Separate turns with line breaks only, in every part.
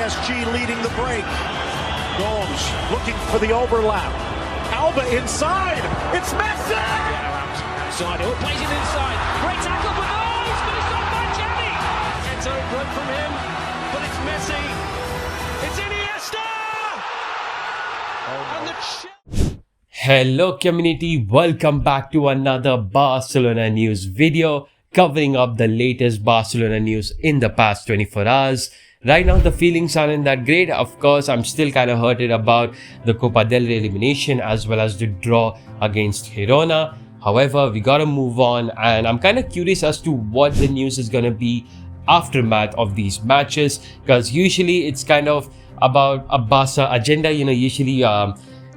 PSG leading the break. Gomes looking for the overlap. Alba inside. It's Messi!
Outside, it plays it inside. Great tackle, but no, he's finished off by Jenny. It's a run from him, but it's Messi. It's Iniesta! And the
Hello community, welcome back to another Barcelona news video covering up the latest Barcelona news in the past 24 hours. Right now the feelings aren't that great. Of course, I'm still kind of hurted about the Copa del Rey elimination as well as the draw against Girona. However, we gotta move on, and I'm kind of curious as to what the news is gonna be aftermath of these matches, because usually it's kind of about a Barca agenda. Usually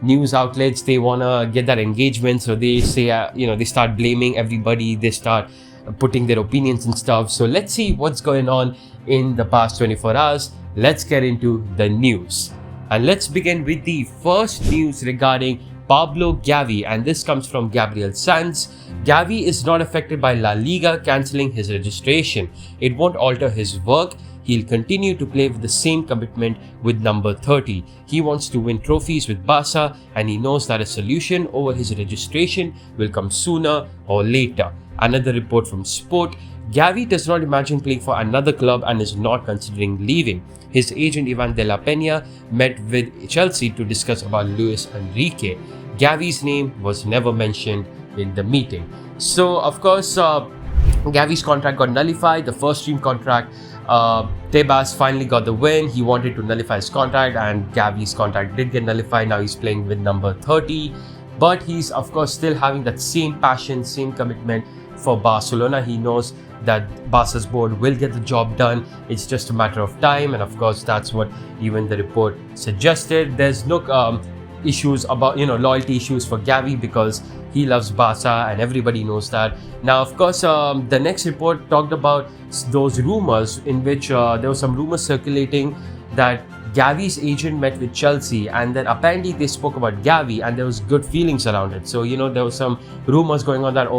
news outlets, they want to get that engagement, so they say they start blaming everybody, they start putting their opinions and stuff. So let's see what's going on in the past 24 hours. Let's get into the news, and let's begin with the first news regarding Pablo Gavi, and this comes from Gabriel Sanz. Gavi is not affected by La Liga cancelling his registration. It won't alter his work. He'll continue to play with the same commitment with number 30. He wants to win trophies with Barca, and he knows that a solution over his registration will come sooner or later. Another report from Sport: Gavi does not imagine playing for another club and is not considering leaving. His agent Ivan de la Peña met with Chelsea to discuss about Luis Enrique. Gavi's name was never mentioned in the meeting. So of course, Gavi's contract got nullified, the first team contract. Tebas finally got the win. He wanted to nullify his contract, and Gavi's contract did get nullified. Now he's playing with number 30, but he's of course still having that same passion, same commitment for Barcelona. He knows that Barca's board will get the job done. It's just a matter of time, and of course that's what even the report suggested. There's no issues about loyalty issues for Gavi, because he loves Barca and everybody knows that. Now of course the next report talked about those rumors in which there were some rumors circulating that Gavi's agent met with Chelsea, and then apparently they spoke about Gavi and there was good feelings around it. So there was some rumors going on that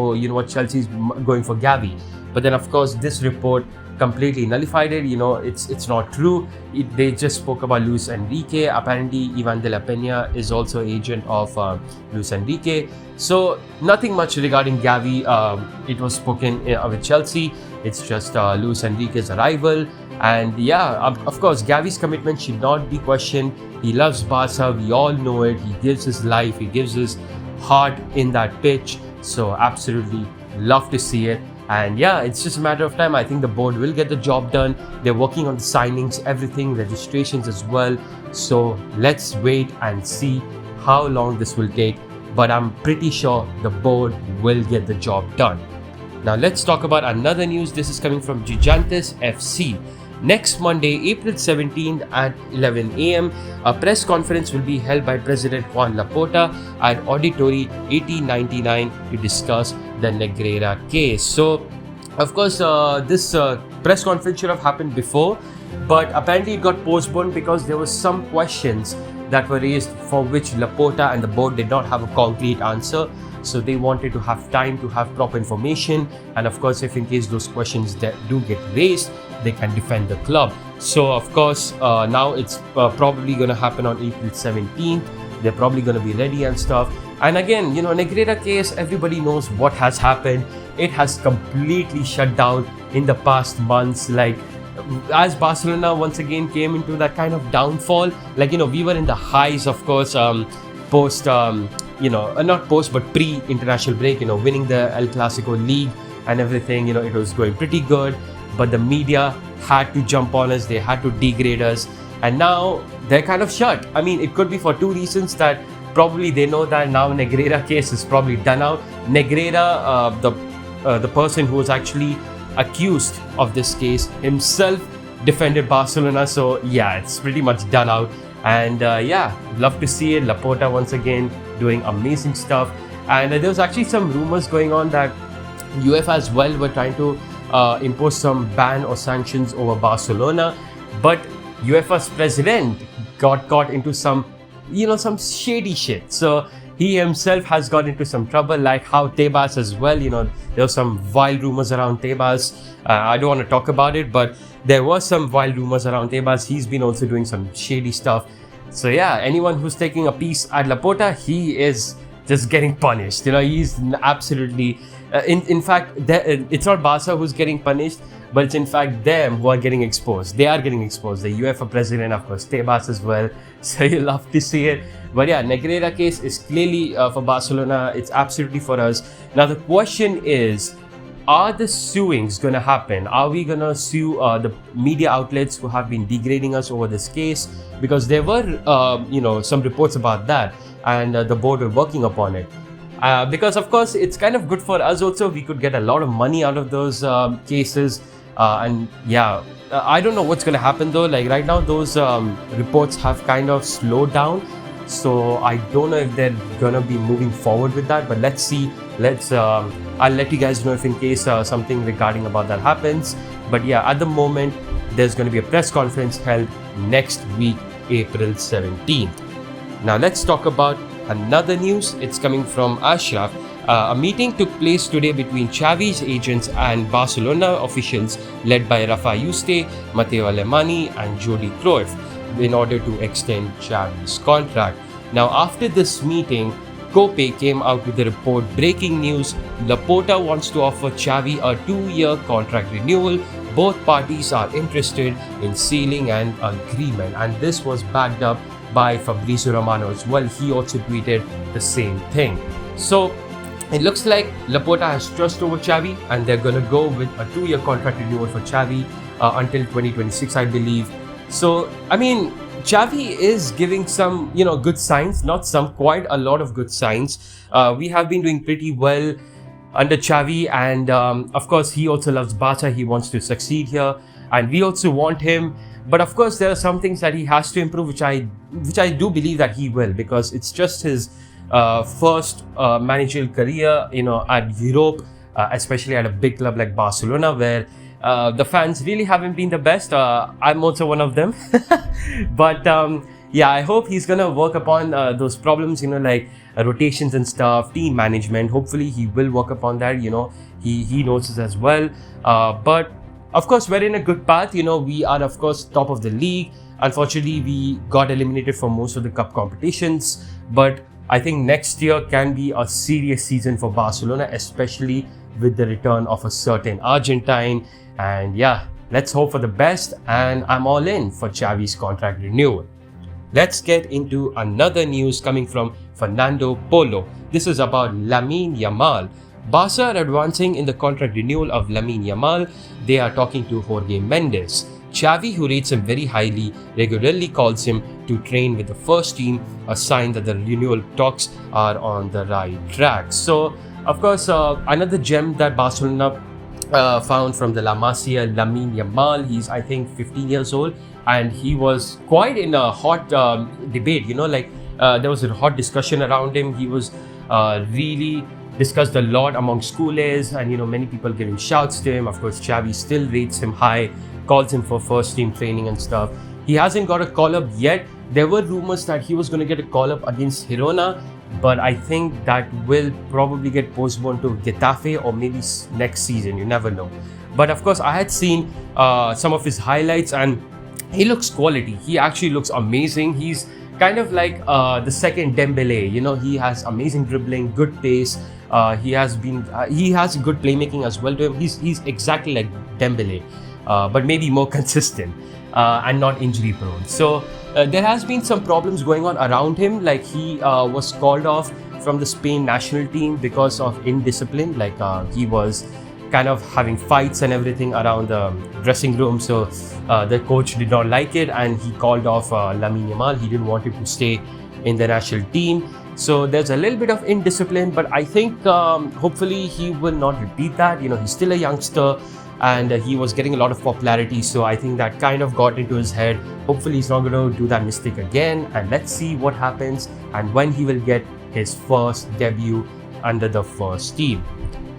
Chelsea's going for Gavi, but then of course this report completely nullified it. It's not true. They just spoke about Luis Enrique. Apparently Ivan de la Peña is also agent of Luis Enrique. So nothing much regarding Gavi. It was spoken with Chelsea. It's just Luis Enrique's arrival. And yeah, of course Gavi's commitment should not be questioned. He loves Barca, we all know it. He gives his life, he gives his heart in that pitch. So absolutely love to see it. And yeah, it's just a matter of time. I think the board will get the job done. They're working on the signings, everything, registrations as well. So let's wait and see how long this will take. But I'm pretty sure the board will get the job done. Now let's talk about another news. This is coming from Gigantes FC. Next Monday, April 17th at 11 a.m., a press conference will be held by President Juan Laporta at Auditory 8099 to discuss the Negreira case. So, of course, this press conference should have happened before, but apparently it got postponed because there were some questions that were raised for which Laporta and the board did not have a concrete answer. So they wanted to have time to have proper information, and of course if in case those questions that do get raised, they can defend the club. So of course now it's probably going to happen on April 17th. They're probably going to be ready and stuff. And again, Negreira case, everybody knows what has happened. It has completely shut down in the past months. Like, as Barcelona once again came into that kind of downfall, we were in the highs, of course, post not post but pre-international break, winning the El Clasico League and everything. It was going pretty good, but the media had to jump on us, they had to degrade us, and now they're kind of shut. I mean, it could be for two reasons: that probably they know that now Negreira case is probably done out. Negreira, the person who was actually accused of this case himself defended Barcelona, so yeah, it's pretty much done out. And yeah, love to see it. Laporta once again doing amazing stuff. And there was actually some rumors going on that UEFA as well were trying to impose some ban or sanctions over Barcelona, but UEFA's president got caught into some shady shit. So he himself has got into some trouble, like how Tebas as well. There were some wild rumors around Tebas. I don't want to talk about it, but there was some wild rumors around Tebas. He's been also doing some shady stuff. So yeah, anyone who's taking a piece at Laporta, he is just getting punished. He's absolutely... in fact, it's not Barca who's getting punished, but it's in fact them who are getting exposed. They are getting exposed. The UEFA president, of course, Tebas as well. So you love to see it. But yeah, Negreira case is clearly for Barcelona. It's absolutely for us. Now the question is, are the suings going to happen? Are we going to sue the media outlets who have been degrading us over this case? Because there were, some reports about that, and the board were working upon it. Because of course, it's kind of good for us also. We could get a lot of money out of those cases. And yeah, I don't know what's going to happen though. Like right now, those reports have kind of slowed down. So I don't know if they're going to be moving forward with that. But let's see. I'll let you guys know if in case something regarding about that happens. But yeah, at the moment, there's going to be a press conference held next week, April 17th. Now let's talk about another news. It's coming from Ashraf. A meeting took place today between Xavi's agents and Barcelona officials led by Rafa Yuste, Matteo Alemany and Jordi Cruyff in order to extend Xavi's contract. Now after this meeting, Cope came out with the report breaking news. Laporta wants to offer Xavi a 2-year contract renewal. Both parties are interested in sealing an agreement, and this was backed up by Fabrizio Romano as well. He also tweeted the same thing. So it looks like Laporta has trust over Xavi, and they're going to go with a 2-year contract renewal for Xavi until 2026, I believe. So, I mean, Xavi is giving some, good signs, not some, quite a lot of good signs. We have been doing pretty well under Xavi, and of course, he also loves Barca. He wants to succeed here, and we also want him. But of course, there are some things that he has to improve, which I do believe that he will, because it's just his first managerial career, at Europe, especially at a big club like Barcelona, where the fans really haven't been the best. I'm also one of them. But yeah, I hope he's gonna work upon those problems, like rotations and stuff, team management. Hopefully, he will work upon that. He knows this as well. But of course, we're in a good path. We are, of course, top of the league. Unfortunately, we got eliminated from most of the cup competitions. But I think next year can be a serious season for Barcelona, especially with the return of a certain Argentine. And yeah, let's hope for the best. And I'm all in for Xavi's contract renewal. Let's get into another news coming from Fernando Polo. This is about Lamine Yamal. Barca are advancing in the contract renewal of Lamine Yamal. They are talking to Jorge Mendes. Xavi, who rates him very highly, regularly calls him to train with the first team, a sign that the renewal talks are on the right track. So, of course, another gem that Barcelona found from the La Masia, Lamine Yamal. He's, I think, 15 years old, and he was quite in a hot debate. There was a hot discussion around him. He was really discussed a lot among schoolers, and many people giving shouts to him. Of course, Xavi still rates him high, calls him for first team training and stuff. He hasn't got a call up yet. There were rumors that he was going to get a call up against Girona, but I think that will probably get postponed to Getafe or maybe next season. You never know. But of course, I had seen some of his highlights, and he looks quality. He actually looks amazing. He's kind of like the second Dembele. He has amazing dribbling, good pace. He has good playmaking as well to him. He's exactly like Dembele, but maybe more consistent and not injury prone. So there has been some problems going on around him. Like he was called off from the Spain national team because of indiscipline. Like he was kind of having fights and everything around the dressing room. So the coach did not like it, and he called off Lamine Yamal. He didn't want him to stay in the national team. So there's a little bit of indiscipline, but I think hopefully he will not repeat that. He's still a youngster, and he was getting a lot of popularity. So I think that kind of got into his head. Hopefully he's not going to do that mistake again, and let's see what happens and when he will get his first debut under the first team.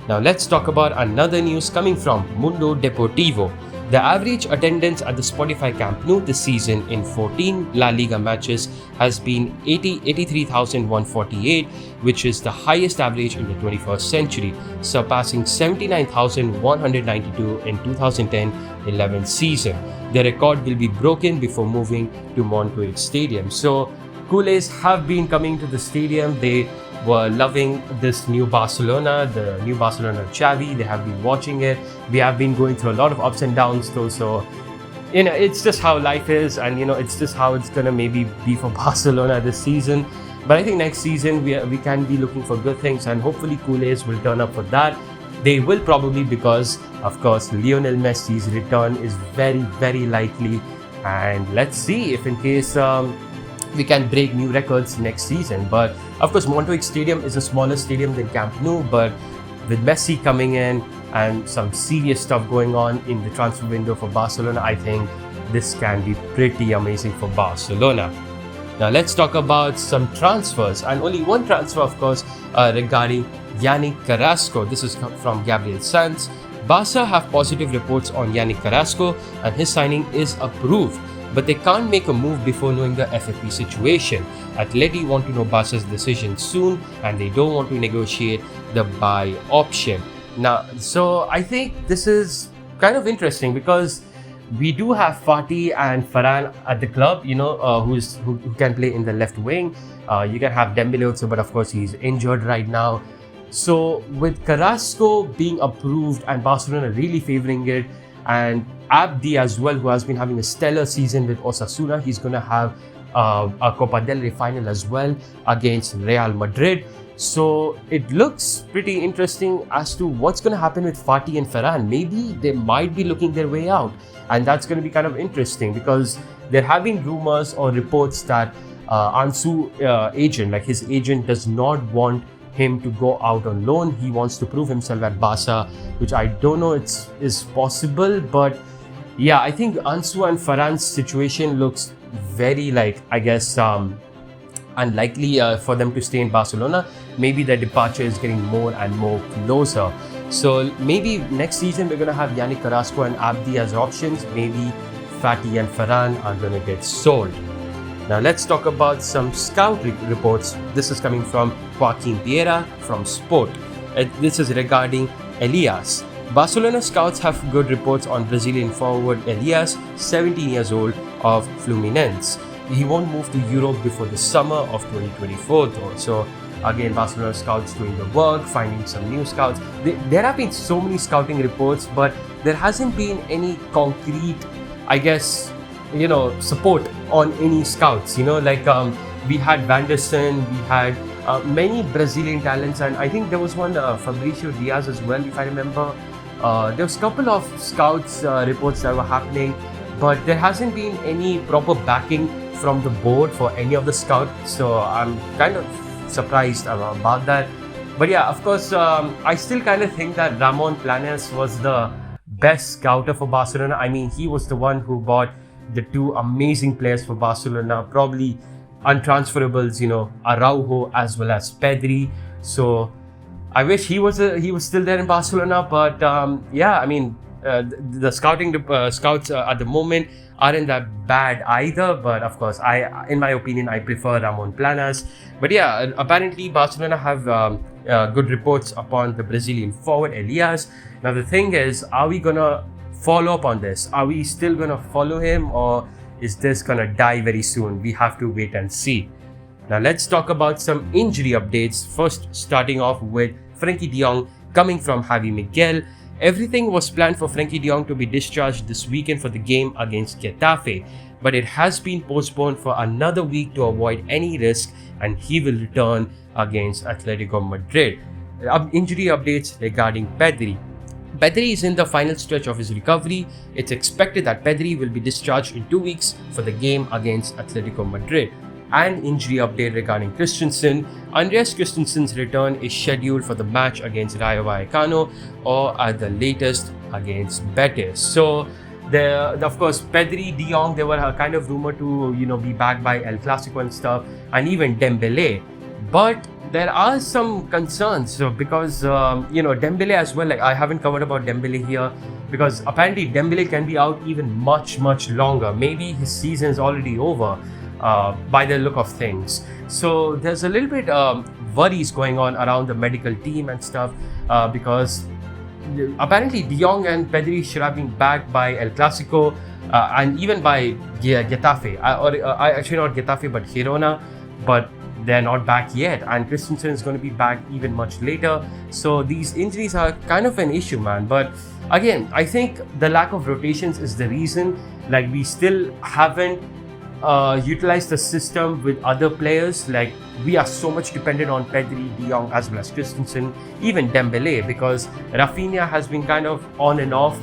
Now let's talk about another news coming from Mundo Deportivo. The average attendance at the Spotify Camp Nou this season in 14 La Liga matches has been 83,148, which is the highest average in the 21st century, surpassing 79,192 in 2010-11 season. The record will be broken before moving to Montjuic Stadium. So, Culés have been coming to the stadium. They were loving this new Barcelona, the new Barcelona Xavi. They have been watching it. We have been going through a lot of ups and downs though. So, it's just how life is, and it's just how it's gonna maybe be for Barcelona this season. But I think next season we can be looking for good things, and hopefully Culés will turn up for that. They will probably, because of course Lionel Messi's return is very, very likely, and let's see if in case we can break new records next season. But of course, Montjuic Stadium is a smaller stadium than Camp Nou, but with Messi coming in and some serious stuff going on in the transfer window for Barcelona, I think this can be pretty amazing for Barcelona. Now let's talk about some transfers, and only one transfer, of course, regarding Yannick Carrasco. This is from Gabriel Sanz. Barca have positive reports on Yannick Carrasco, and his signing is approved, but they can't make a move before knowing the FFP situation. Atleti want to know Barca's decision soon, and they don't want to negotiate the buy option. Now, so I think this is kind of interesting because we do have Fati and Varane at the club, who can play in the left wing. You can have Dembele also, but of course he's injured right now. So with Carrasco being approved and Barcelona really favouring it, and Abdi as well, who has been having a stellar season with Osasuna, he's going to have a Copa del Rey final as well against Real Madrid. So it looks pretty interesting as to what's going to happen with Fati and Varane. Maybe they might be looking their way out, and that's going to be kind of interesting because there have been rumors or reports that Ansu agent, like his agent, does not want him to go out on loan. He wants to prove himself at Barca, which I don't know is possible. But yeah, I think Ansu and Varane's situation looks very unlikely for them to stay in Barcelona. Maybe their departure is getting more and more closer. So maybe next season we're going to have Yannick Carrasco and Abdi as options. Maybe Fati and Varane are going to get sold. Now let's talk about some scout reports. This is coming from Joaquin Vieira from Sport. This is regarding Elias. Barcelona scouts have good reports on Brazilian forward Elias, 17 years old, of Fluminense. He won't move to Europe before the summer of 2024 though. So again, Barcelona scouts doing the work, finding some new scouts. There have been so many scouting reports, but there hasn't been any concrete, support on any scouts. We had Vanderson, we had many Brazilian talents, and I think there was one Fabricio Diaz as well, if I remember. There was a couple of scouts reports that were happening, but there hasn't been any proper backing from the board for any of the scouts. So I'm kind of surprised about that. But yeah, of course, I still kind of think that Ramon Planes was the best scouter for Barcelona. I mean, he was the one who bought the two amazing players for Barcelona, probably untransferables, Araujo as well as Pedri. So I wish he was still there in Barcelona, but the scouts at the moment aren't that bad either. But of course, in my opinion, I prefer Ramon Planes. But yeah, apparently Barcelona have good reports upon the Brazilian forward Elias. Now the thing is, are we gonna follow up on this? Are we still gonna follow him, or is this gonna die very soon? We have to wait and see. Now let's talk about some injury updates. First, starting off with Frenkie de Jong coming from Javi Miguel. Everything was planned for Frenkie de Jong to be discharged this weekend for the game against Getafe, but it has been postponed for another week to avoid any risk, and he will return against Atletico Madrid. Injury updates regarding Pedri. Pedri is in the final stretch of his recovery. It's expected that Pedri will be discharged in 2 weeks for the game against Atletico Madrid. And injury update regarding Christensen. Andreas Christensen's return is scheduled for the match against Rayo Vallecano, or at the latest against Betis. So, of course, Pedri, De Jong, they were kind of rumored to be back by El Clasico and stuff, and even Dembele. But there are some concerns because Dembele as well. I haven't covered about Dembele here, because apparently Dembele can be out even much longer. Maybe his season is already over by the look of things. So there's a little bit worries going on around the medical team and stuff because apparently De Jong and Pedri should have been back by El Clasico and even by Getafe, actually not Getafe but Girona, but they're not back yet, and Christensen is going to be back even much later. So these injuries are kind of an issue, man. But again, I think the lack of rotations is the reason. Like, we still haven't utilized the system with other players. Like, we are so much dependent on Pedri, De Jong, as well as Christensen, even Dembele, because Rafinha has been kind of on and off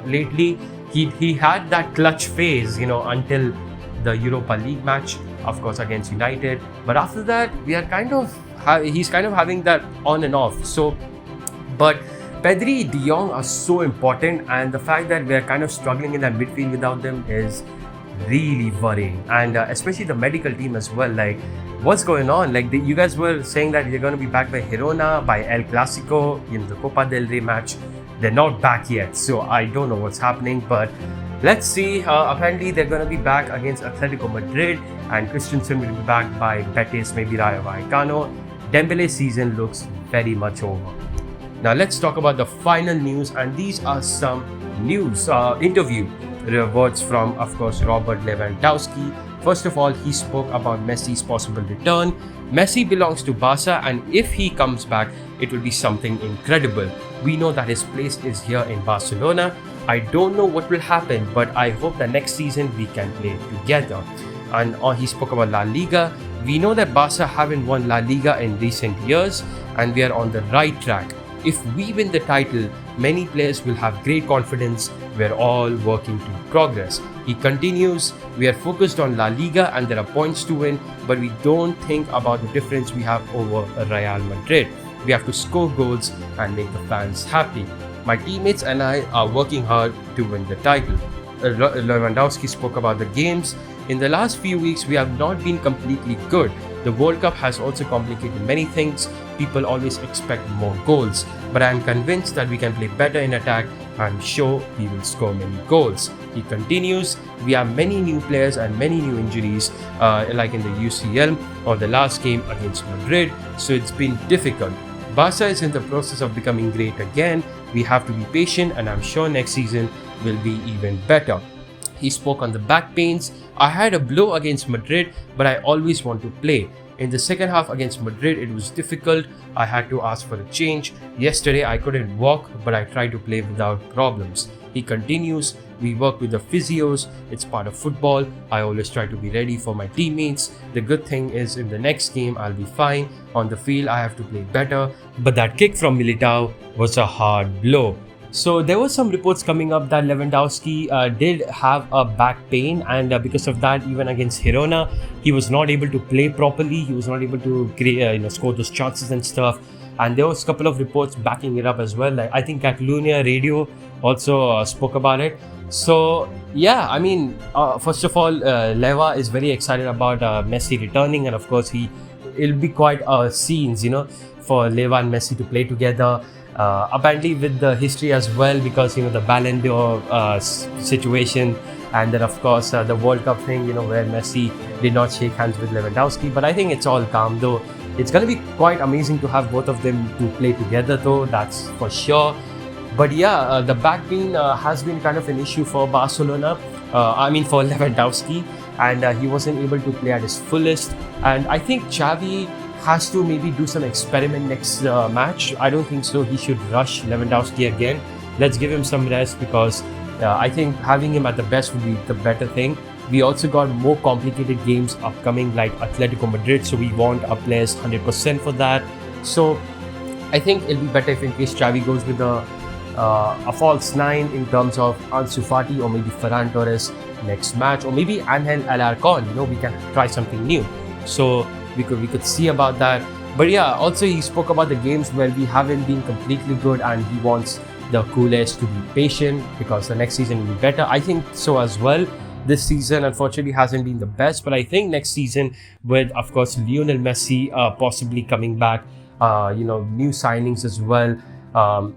lately. He had that clutch phase, until the Europa League match, of course, against United. But after that, he's kind of having that on and off. So, but Pedri, De Jong are so important, and the fact that we're kind of struggling in that midfield without them is really worrying. And especially the medical team as well. Like, what's going on? Like, you guys were saying that you're going to be back by Girona, by El Clasico, in the Copa del Rey match. They're not back yet, so I don't know what's happening, but let's see. Apparently, they're going to be back against Atletico Madrid, and Christensen will be back by Betis, maybe Rayo Vallecano. Dembele's season looks very much over. Now, let's talk about the final news, and these are some news interview words from, of course, Robert Lewandowski. First of all, he spoke about Messi's possible return. Messi belongs to Barca, and if he comes back, it will be something incredible. We know that his place is here in Barcelona. I don't know what will happen, but I hope that next season we can play together. And he spoke about La Liga. We know that Barca haven't won La Liga in recent years, and we are on the right track. If we win the title, many players will have great confidence. We're all working to progress. He continues, we are focused on La Liga and there are points to win, but we don't think about the difference we have over Real Madrid. We have to score goals and make the fans happy. My teammates and I are working hard to win the title. Lewandowski spoke about the games. In the last few weeks, we have not been completely good. The World Cup has also complicated many things. People always expect more goals, but I am convinced that we can play better in attack. I'm sure we will score many goals. He continues, we have many new players and many new injuries, like in the UCL or the last game against Madrid, so it's been difficult. Barca is in the process of becoming great again. We have to be patient, and I'm sure next season will be even better. He spoke on the back pains. I had a blow against Madrid, but I always want to play. In the second half against Madrid, it was difficult. I had to ask for a change. Yesterday, I couldn't walk, but I tried to play without problems. He continues, we work with the physios. It's part of football. I always try to be ready for my teammates. The good thing is in the next game, I'll be fine. On the field, I have to play better. But that kick from Militao was a hard blow. So there were some reports coming up that Lewandowski did have a back pain, and because of that, even against Girona, he was not able to play properly. He was not able to score those chances and stuff. And there was a couple of reports backing it up as well. Like, I think Catalonia Radio also spoke about it. So yeah, I mean, first of all, Leva is very excited about Messi returning, and of course it'll be quite scenes, for Leva and Messi to play together. Apparently with the history as well, because the Ballon d'Or situation, and then of course the World Cup thing, where Messi did not shake hands with Lewandowski. But I think it's all calm, though. It's going to be quite amazing to have both of them to play together, though, that's for sure. But yeah, the back pain has been kind of an issue for Barcelona, for Lewandowski, and he wasn't able to play at his fullest. And I think Xavi has to maybe do some experiment next match. I don't think so he should rush Lewandowski again. Let's give him some rest, because I think having him at the best would be the better thing. We also got more complicated games upcoming, like Atletico Madrid, so we want our players 100% for that. So I think it'll be better if in case Xavi goes with a false 9 in terms of Ansu Fati or maybe Ferran Torres next match, or maybe Angel Alarcon. We can try something new. So we could see about that. But yeah, also he spoke about the games where we haven't been completely good, and he wants the Culés to be patient because the next season will be better. I think so as well. This season unfortunately hasn't been the best, but I think next season, with of course Lionel Messi possibly coming back, new signings as well.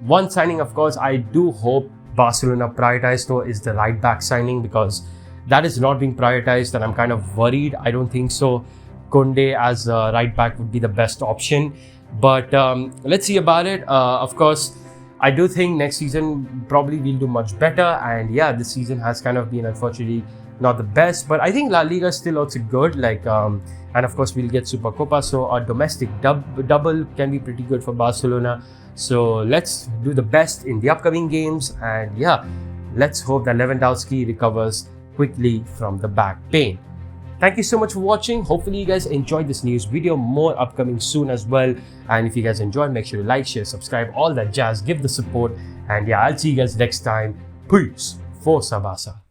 One signing, of course, I do hope Barcelona prioritize though is the right back signing, because that is not being prioritized and I'm kind of worried. I don't think so Koundé as a right back would be the best option, but let's see about it. Of course, I do think next season probably we'll do much better, and yeah, this season has kind of been unfortunately not the best, but I think La Liga is still also good, like and of course we'll get Supercopa, so a domestic double can be pretty good for Barcelona. So let's do the best in the upcoming games, and yeah, let's hope that Lewandowski recovers quickly from the back pain. Thank you so much for watching. Hopefully you guys enjoyed this news video. More upcoming soon as well. And if you guys enjoyed, make sure to like, share, subscribe, all that jazz. Give the support. And yeah, I'll see you guys next time. Peace. Forza Barca.